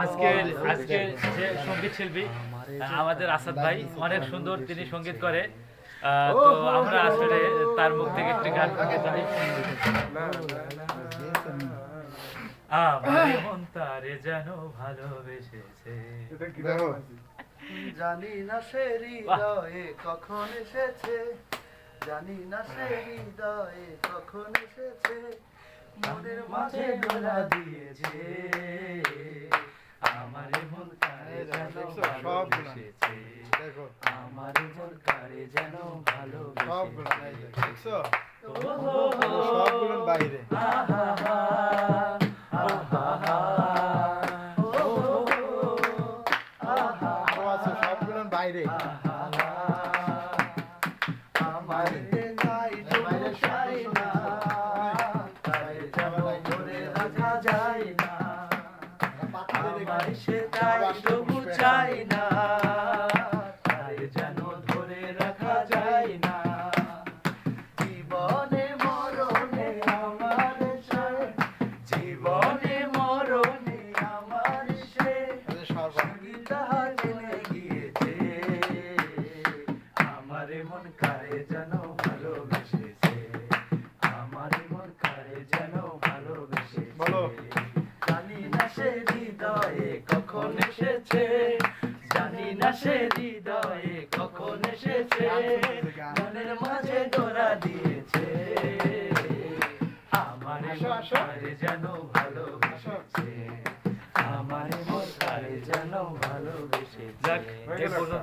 আজকে আজকে যে সঙ্গীত শিল্পী আমাদের আসাদ ভাই অনেক সুন্দর তিনি সঙ্গীত করে। তো আমরা আসলে তার মুখ থেকে একটি গান শুনতে চাই। আমার মন তারে যেন ভালোবেসেছে, জানি না সে হৃদয়ে কখন এসেছে, জানি না সে হৃদয়ে কখন এসেছে, মনের মাঝে ডোলা দিয়েছে, আমার মন কারে যেন ভালোবেসেছে, আমার মন কারে যেন ভালোবেসেছে। সবগুলো বাইরে সবগুলো বাইরে আমার নাই চাই না, তাই যেন ধরে রাখা যায় না, আমার সে তাই তবু চাই না, তাই যেন ধরে রাখা যায় না, জীবনে মরণে আমার সে, জীবনে মরণে আমার সে সঙ্গীতা জেনে গিয়েছে, আমার মন কারে যেন ভালোবেসেছে, আমার মন কারে যেন ভালোবেসেছে, জানি না সে হৃদয়ে কখন এসেছে, জানি না সে হৃদয়ে কখন এসেছে, মনের মাঝে ডোরা দিয়েছে, আমার মন কারে যেন ভালোবেসেছে, আমার মন কারে যেন ভালোবেসেছে। যাক, এ পর্যন্ত